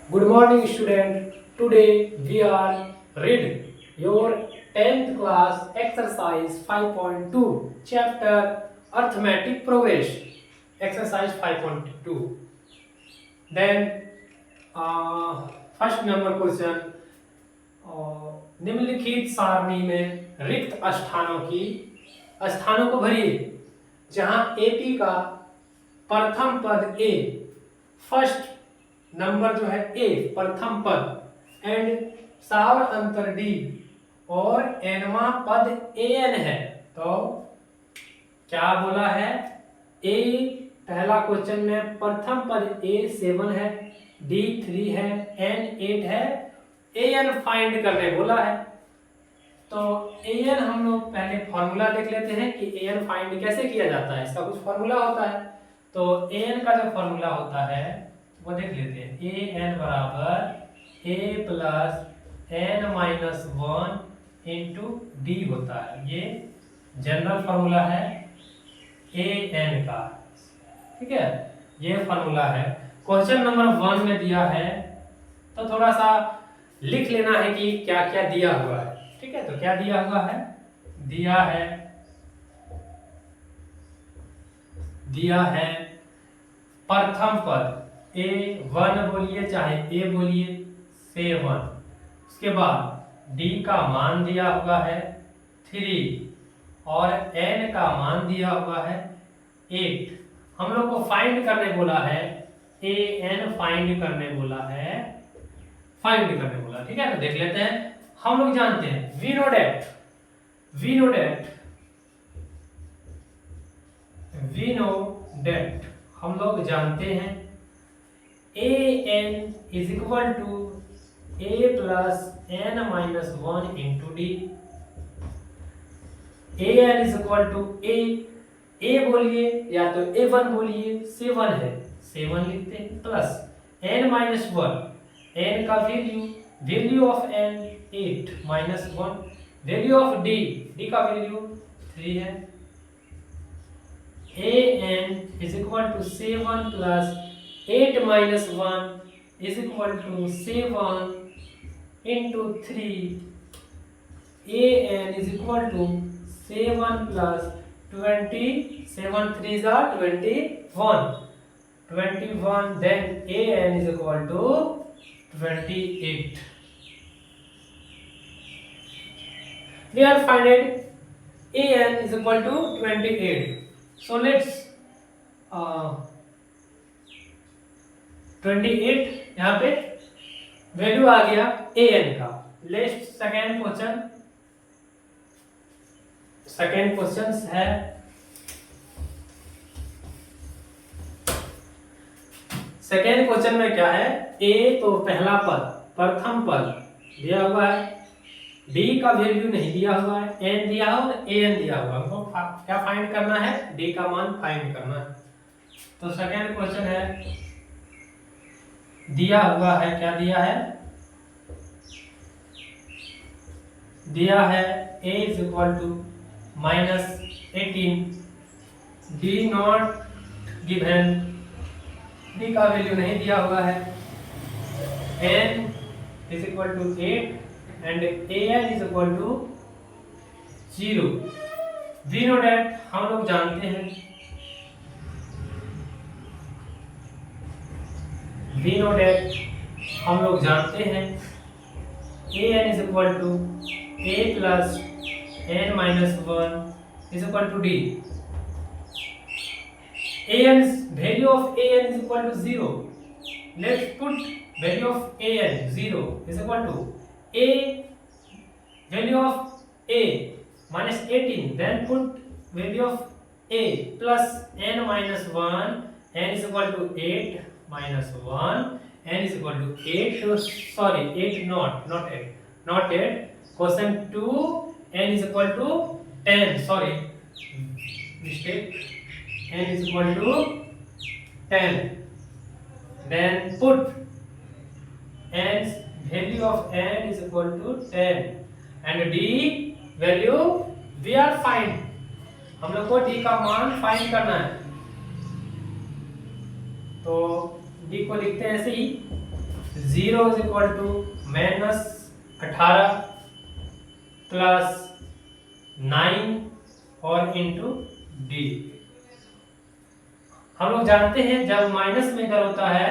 Good morning, student. Today we are read your 10th class exercise 5.2 chapter arithmetic progress exercise 5.2. Then first number question, निम्नलिखित सारणी में रिक्त स्थानों को भरिए जहां एपी का प्रथम पद ए, फर्स्ट नंबर जो है ए प्रथम पद एंड सावर अंतर डी और एनवा पद एन है। तो क्या बोला है? ए पहला क्वेश्चन में प्रथम पद ए 7 है, डी 3 है, एन 8 है, एन फाइंड करने बोला है। तो एन हम लोग पहले फॉर्मूला देख लेते हैं कि एन फाइंड कैसे किया जाता है। इसका कुछ फॉर्मूला होता है। तो एन का जो फॉर्मूला होता है वो देख लेते हैं। ए एन बराबर a plus n minus 1 into d होता है। ये जनरल फॉर्मूला है ए एन का, ठीक है। ये फॉर्मूला है। क्वेश्चन नंबर 1 में दिया है तो थोड़ा सा लिख लेना है कि क्या क्या दिया हुआ है, ठीक है। तो क्या दिया हुआ है? दिया है प्रथम पद ए 1 बोलिए चाहे ए बोलिए 7। उसके बाद डी का मान दिया हुआ है 3 और एन का मान दिया हुआ है 8। हम लोग को फाइंड करने बोला है, ए एन फाइंड करने बोला है, ठीक है। तो देख लेते हैं। हम लोग जानते हैं वी नो डेट हम लोग जानते हैं a n is equal to a plus n minus 1 into d. A n is equal to a बोलिए या तो A1 बोलिए, 7 है 7 लिखते हैं, प्लस एन माइनस 1, एन का value of n 8 minus 1, value of d का वैल्यू 3 है। A n is equal to 7 plus 8 minus 1 is equal to 7 into 3। A n is equal to 7 plus 20, 7 3s are 21, then a n is equal to 28. We are finding a n is equal to 28. So let's 28 यहाँ पे value आ गया a n का। Let's second question है second question में क्या है? ए तो पहला पद प्रथम पद दिया हुआ है, डी का वैल्यू नहीं दिया हुआ है, एन दिया हुआ है, एन दिया हुआ है। हमको क्या फाइंड करना है? डी का मान फाइंड करना है। तो सेकेंड क्वेश्चन है, दिया हुआ है, क्या दिया है? दिया है a is equal to -18, d not given, d का वैल्यू नहीं दिया हुआ है, n is equal to 8 and an is equal to 0। We know that हम लोग जानते हैं, an is equal to a plus n minus 1 is equal to d। Value of an is equal to 0. Let's put value of an 0 is equal to a value of a minus 18. Then put value of a plus n minus 1. N is equal to 8 minus 1. N is equal to 8. So, sorry, 8 not 8. Question 2. N is equal to 10. Sorry, mistake. N is equal to 10. Then put n's value of n is equal to 10 and d value we are find, हम लोग को d का मान find करना है। तो d को लिखते हैं ऐसे ही 0 इज इक्वल टू -18 प्लस 9 और इंटू डी। हम लोग जानते हैं जब माइनस में इधर होता है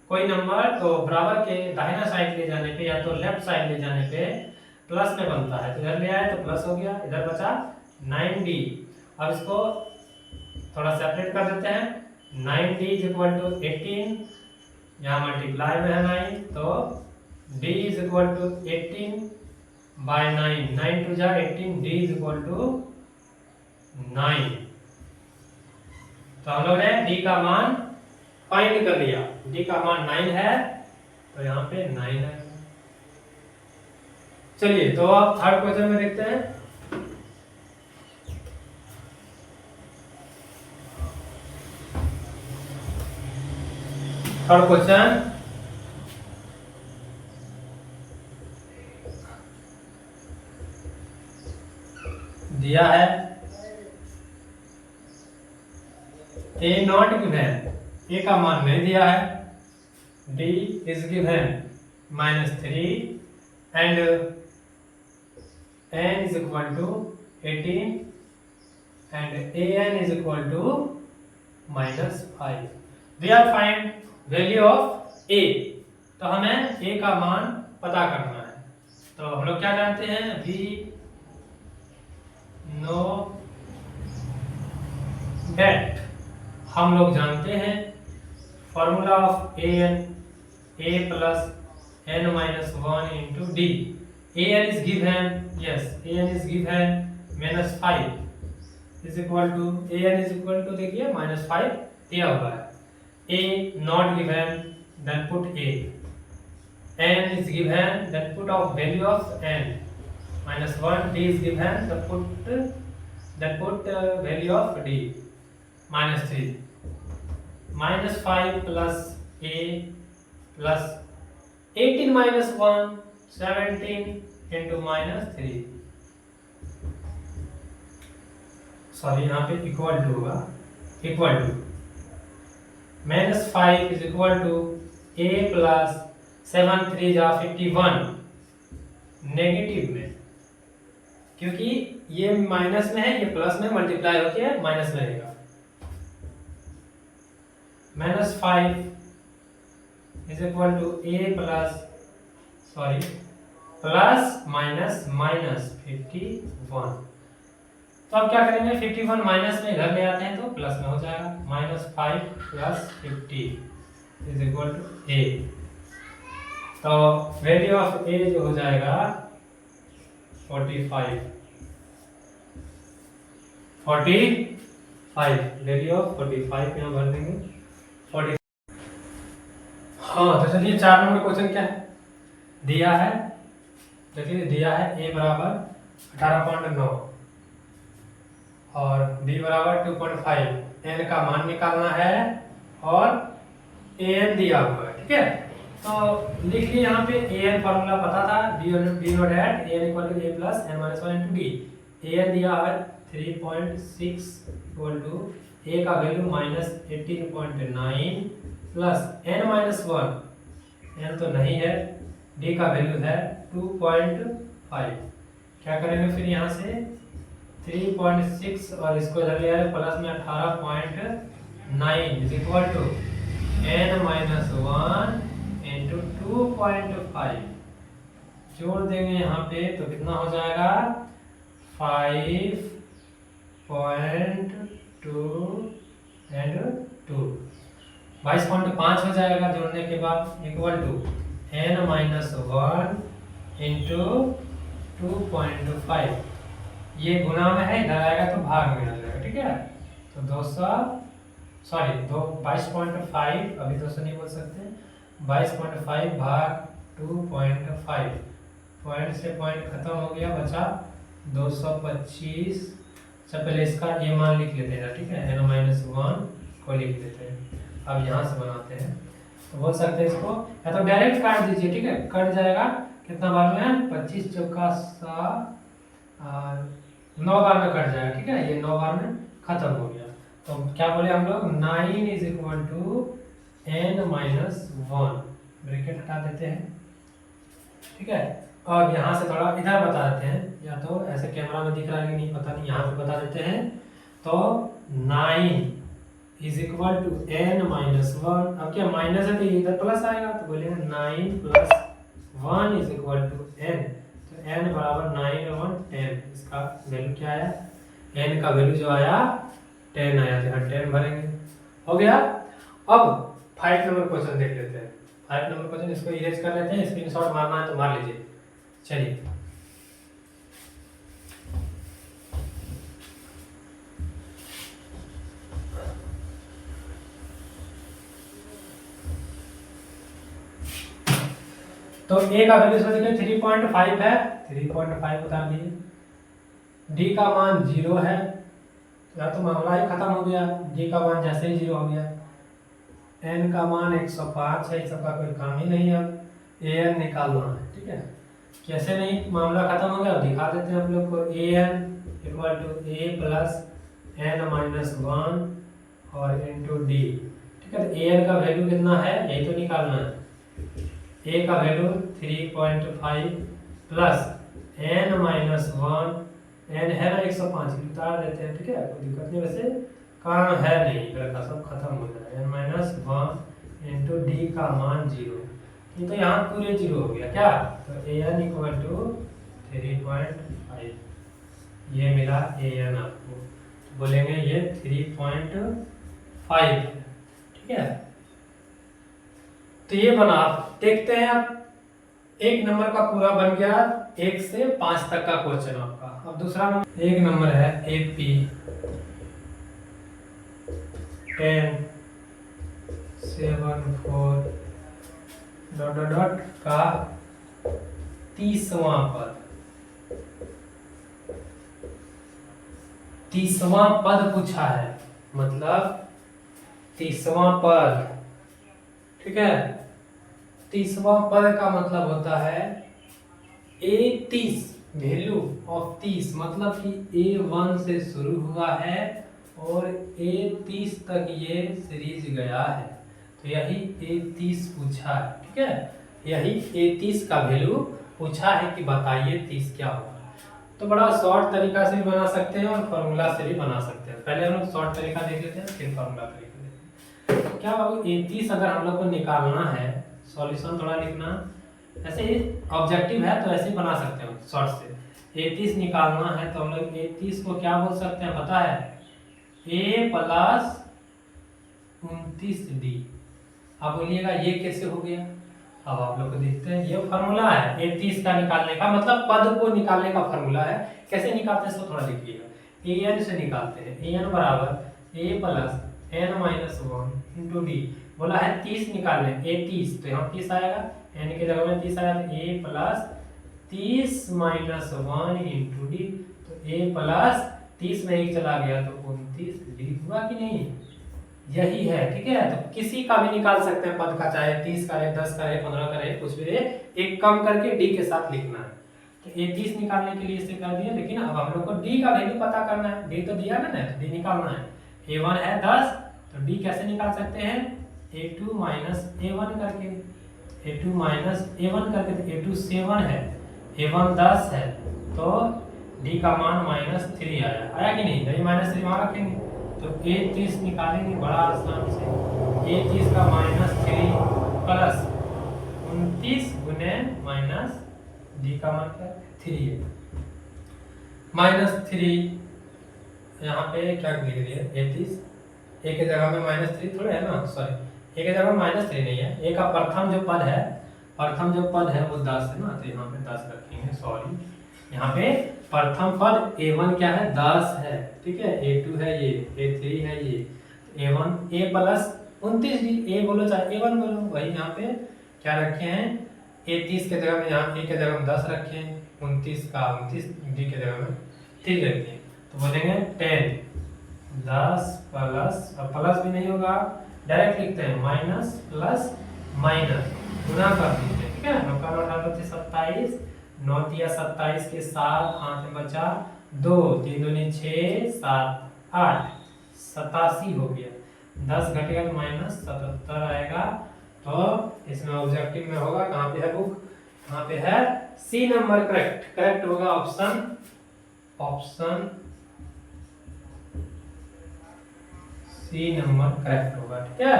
कोई नंबर तो बराबर के दाहिना साइड ले जाने पे या तो लेफ्ट साइड ले जाने पे प्लस में बनता है। तो इधर ले आए तो प्लस हो गया, इधर बचा 9d। अब इसको थोड़ा सेपरेट कर देते हैं। 9d इज इक्वल टू 18, यहाँ मल्टीप्लाई में है 9 तो d is equal to 18 by 9, 9 टू जा 18, d इज इक्वल टू 9। तो हम लोग ने d का मान फाइंड कर लिया। d का मान 9 है तो यहाँ पे 9 है। चलिए तो अब थर्ड क्वेश्चन में देखते हैं। थर्ड क्वेश्चन, दिया है a नॉट गिवन, a का मान नहीं दिया है, d is given -3 and n is equal to 18 and an is equal to -5. We are find value of a। तो हमें a का मान पता करना है। तो हम लोग क्या जानते हैं, we know that, हम लोग जानते हैं formula of an, a plus n minus 1 into d। an is given, yes, an is given -5 is equal to, an is equal to देखिए -5 दिया हुआ है। a not given, then put a। n is given, then put of value of n -1, d is given, then put value of d -3, -5 plus a plus 18 minus 1 17 into -3, sorry यहाँ पे equal to होगा, equal to -5 is equal to a plus 7 3 जा 51 negative में, क्योंकि ये minus में है, ये प्लस में मल्टीप्लाई होकर माइनस में रहेगा। -5 is equal to a plus, sorry, plus minus -51। तो अब क्या करेंगे, 51 माइनस में इधर ले आते हैं तो प्लस में हो जाएगा। -5 plus 50 is equal to a। तो वैल्यू ऑफ a जो हो जाएगा 45, वैल्यू ऑफ 45 यहाँ भर देंगे 40। हाँ तो चलिए 4 नंबर क्वेश्चन क्या है, दिया है, देखिए दिया है a बराबर 18.9 और b बराबर 2.5, n का मान निकालना है और an दिया हुआ है, ठीक है। तो लिख लिए यहाँ पे an फॉर्मूला पता था, b note at an equal to a plus n minus 1 into d। an दिया है 3.6 इक्वल टू a का value -18.9 plus n minus 1, n तो नहीं है, d का वैल्यू है 2.5। क्या करेंगे फिर यहाँ से 3.6 और इसको इधर ले आए प्लस में 18.9 is equal to n minus 1 into 2.5 जोड़ देंगे यहाँ पे तो कितना हो जाएगा 5.2 एंड 2, 22.5 हो जाएगा जोड़ने के बाद, equal to n minus 1 into 2.5। ये गुना में है, इधर आएगा तो भाग में आ जाएगा, ठीक है। तो 22.5, अभी 200 नहीं बोल सकते, 22.5 भाग 2.5, पॉइंट से पॉइंट खत्म हो गया, बचा 225। अच्छा पहले इसका ये मान लिख लेते हैं, ठीक है, n माइनस 1 को लिख लेते हैं। अब यहाँ से बनाते हैं तो बोल सकते हैं इसको या तो डायरेक्ट काट दीजिए, ठीक है, कट जाएगा। कितना बार में 25 चौका 9 बार में कट जाएगा, ठीक है, ये 9 बार में खत्म हो गया। तो क्या बोले हम लोग 9 is equal to n minus 1, bracket हटा देते हैं, ठीक है। और यहाँ से थोड़ा इधर बता देते हैं, या तो ऐसे कैमरा में दिख रहा है कि नहीं पता नहीं, यहाँ पे बता देते हैं। तो 9 इज इक्वल टू n-1। अब क्या माइनस है तो इधर प्लस आएगा, तो बोलेंगे 9 + 1 इज इक्वल टू n। तो n बराबर 9 और 1 10। इसका वैल्यू क्या आया, n का वैल्यू जो आया 10 आया, तो यहाँ 10 भरेंगे, हो गया। अब 5 नंबर क्वेश्चन देख लेते हैं। 5 नंबर क्वेश्चन, इसको इरेज कर लेते हैं, स्क्रीनशॉट मारना है तो मार लीजिए। चलिए तो a का वैल्यू इसमें देखिए 3.5 है, 3.5 उतार दिए। d का मान 0 है, या तो मामला ही खत्म हो गया, d का मान जैसे ही 0 हो गया। n का मान 105 है, इस सबका कोई काम ही नहीं है, an निकालना है, ठीक है। कैसे नहीं, मामला खत्म हो गया, दिखा देते हैं हम लोग को। an equal to a plus n-1 और इंटू d, ठीक है। तो an का वैल्यू कितना है, यही तो निकालना है। a का वैल्यू 3.5 प्लस n-1, n है ना 105, उतार देते हैं, ठीक है, कोई दिक्कत नहीं, वैसे काम है नहीं, इधर का सब खत्म हो जाए। n-1 इंटू d का मान 0, ये तो यहाँ पूरे 0 हो गया क्या, तो an इक्वल टू 3.5, ये मिला an आपको, तो बोलेंगे ये 3.5 है, ठीक है। तो ये बना, देखते हैं अब 1 नंबर का पूरा बन गया, 1 से 5 तक का क्वेश्चन आपका। अब दूसरा नंबर, 1 नंबर है AP 10 7 4 ... का 30वां पद, 30वां पद पूछा है, मतलब 30वां पद, ठीक है। 30वां पद का मतलब होता है A30, वैल्यू ऑफ 30, मतलब कि A1 से शुरू हुआ है और A30 तक ये सीरीज गया है, तो यही A30 पूछा है, ठीक है। यही A30 का वैल्यू पूछा है कि बताइए 30 क्या होगा। तो बड़ा शॉर्ट तरीका से भी बना सकते हैं और फॉर्मूला से भी बना सकते हैं। पहले हम लोग शॉर्ट तरीका देख लेते हैं, फिर फॉर्मूला तरीका देखते हैं। तो क्या बाबू, A30 अगर हम लोग को निकालना है, सॉल्यूशन थोड़ा लिखना, ऐसे ही ऑब्जेक्टिव है तो ऐसे ही बना सकते हैं शॉर्ट से। A30 निकालना है तो हम लोग A30 को क्या बोल सकते हैं पता है, A प्लस 29D। अब बोलिएगा ये कैसे हो गया, अब आप लोग को देखते हैं, ये फार्मूला है A30 का निकालने का, मतलब पद को निकालने का फार्मूला है। कैसे निकालते हैं इसको थोड़ा देखिएगा, an से निकालते हैं, an बराबर A plus n-1 into D, बोला है 30 निकालने, A30, तो यहाँ 30 आएगा, n की जगह में 30 आया, तो A plus 30 minus 1 into D, तो A प्लस 30 में 1 चला गया तो 29D हुआ कि नहीं, यही है, ठीक है। तो किसी का भी निकाल सकते हैं पद का, चाहे 30 का रहे, 10 का रहे, 15 का रहे, कुछ भी रहे, एक कम करके डी के साथ लिखना है। तो A30 निकालने के लिए इसे कर दिया, लेकिन अब हम लोग को डी का वैल्यू पता करना है, डी तो दिया ना, तो डी निकालना है। A1 है 10, तो डी कैसे निकाल सकते हैं, A2 माइनस A1 करके, A2 माइनस A1 करके, तो A2 7 है, A1 10 है, तो डी का मान -3 आया कि नहीं, यही -3 वहां रखेंगे, तो A30 निकालेंगे बड़ा आसान से, A30 का -3 प्लस 29 गुने माइनस डी का मान क्या 3 है, -3 यहाँ पे क्या लिख दिया, A30 ए के जगह में -3 थोड़े है ना, सॉरी ए के जगह में -3 नहीं है, ए का प्रथम जो पद है, प्रथम जो पद है वो 10 है ना, तो यहाँ पे 10 रखेंगे, सॉरी यहाँ पे प्रथम पद A1 क्या है 10 है, ठीक है, A2 है ये, A3 है ये, A1 A plus 29D, A बोलो चाहे A1 बोलो, वही यहाँ पे क्या रखे हैं, A30 के जगह में, यहाँ A के जगह में 10 रखे हैं, 29 का 29, D के जगह में 3 रखे हैं, तो बोलेंगे 10 10 प्लस, अब प्लस भी नहीं होगा, डायरेक्ट लिखते हैं माइनस प्लस माइनस गुना कर दीजिए, ठीक है, 9 का 27, 9 तिया 27 के साथ हाथ में बचा 2, 3 दूनी 6, 7 8, 87 हो गया, 10 घटेगा तो -77 आएगा, तो इसमें ऑब्जेक्टिव में होगा, कहाँ पे है बुक, कहाँ पे है, सी नंबर करेक्ट, करेक्ट होगा option, option C number correct होगा, ठीक है,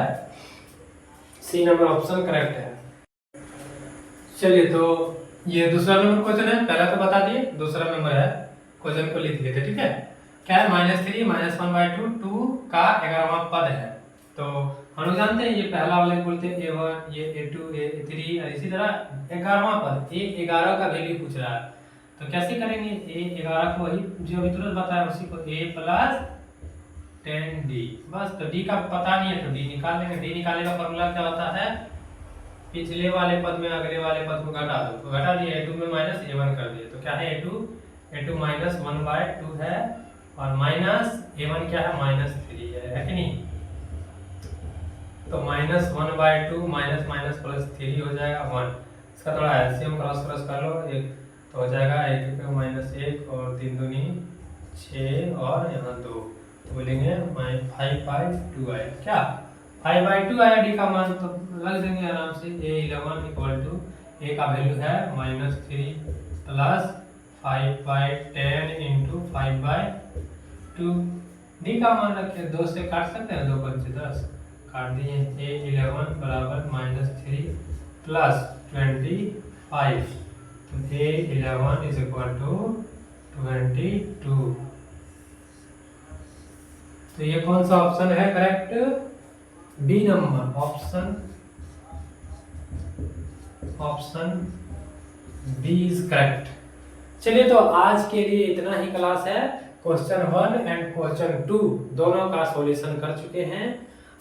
सी नंबर ऑप्शन करेक्ट है। चलिए तो ये दूसरा नंबर क्वेश्चन है, पहला तो बता दिए, दूसरा नंबर है, क्वेश्चन को लिख लेते, ठीक है। क्या है, -3 -1/2 2 का 11वां पद है। तो हम लोग जानते हैं ये पहला वाले बोलते हैं A1, ये A2, A3 और इसी तरह 11वां पद, A11 का वैल्यू पूछ रहा है, तो कैसे करेंगे, A11 को वही जो अभी तुरंत बताया उसी को A + 10D, बस। तो D का पता नहीं है तो D निकाल लेंगे। D निकालने का फॉर्मूला क्या होता है, पिछले वाले पद में अगले वाले पद को घटा दो, तो घटा दिए, A2 में -A1 कर दिए, तो क्या है A2 -1/2 है, और -A1 क्या है, -3 है कि नहीं, तो -1/2 माइनस माइनस प्लस 3 हो जाएगा 1, इसका थोड़ा एलसीएम क्रॉस कर लो, एक तो हो जाएगा 1 का -1 और 3 दूनी 6 और यहाँ 2, तो बोलेंगे 5/2 आएगा, क्या 5/2 आया डी का मान, तो लग देंगे आराम से, A11 = A का वैल्यू है -3 प्लस 5/10 इंटू 5/2, डी का मान रखे, 2 से काट सकते हैं, 2 × 10 काट दिए, A11 बराबर -3 प्लस 25, तो A11 = 22, तो ये कौन सा ऑप्शन है correct, B number, option B is correct. चलिए तो आज के लिए इतना ही क्लास है, क्वेश्चन 1 एंड क्वेश्चन 2 दोनों का सॉल्यूशन कर चुके हैं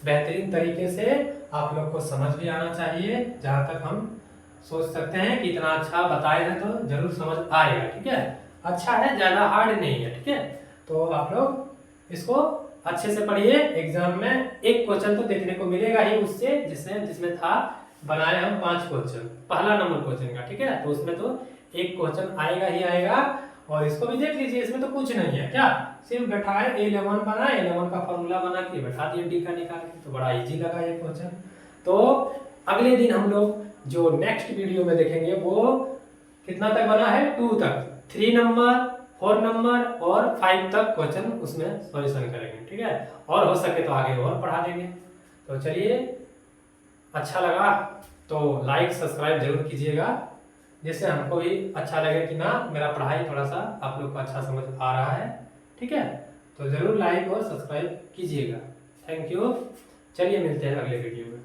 बेहतरीन तरीके से, आप लोग को समझ भी आना चाहिए, जहां तक हम सोच सकते हैं कि इतना अच्छा बताए हैं तो जरूर समझ आएगा, ठीक है, अच्छा है, ज्यादा हार्ड नहीं है, ठीक है। तो आप लोग इसको अच्छे से पढ़िए, एग्जाम में एक क्वेश्चन तो देखने को मिलेगा ही उससे, जिसमें था बनाए हम 5 क्वेश्चन पहला नंबर क्वेश्चन का, ठीक है, तो उसमें तो एक क्वेश्चन आएगा ही आएगा, और इसको भी देख लीजिए, इसमें तो कुछ नहीं है, क्या सिर्फ बैठाए A11 बना, A11 का फॉर्मूला बना के बैठा दिए डी का निकाल के, तो बड़ा इजी लगा ये क्वेश्चन। तो अगले दिन हम लोग जो नेक्स्ट वीडियो में देखेंगे वो कितना तक बना है, 2 तक, 3 नंबर 4 नंबर और 5 तक क्वेश्चन उसमें सॉल्यूशन करेंगे, ठीक है, और हो सके तो आगे और पढ़ा देंगे। तो चलिए, अच्छा लगा तो लाइक सब्सक्राइब जरूर कीजिएगा, जिससे हमको भी अच्छा लगे कि ना मेरा पढ़ाई थोड़ा सा आप लोग को अच्छा समझ आ रहा है, ठीक है, तो जरूर लाइक और सब्सक्राइब कीजिएगा। थैंक यू, चलिए मिलते हैं अगले वीडियो में।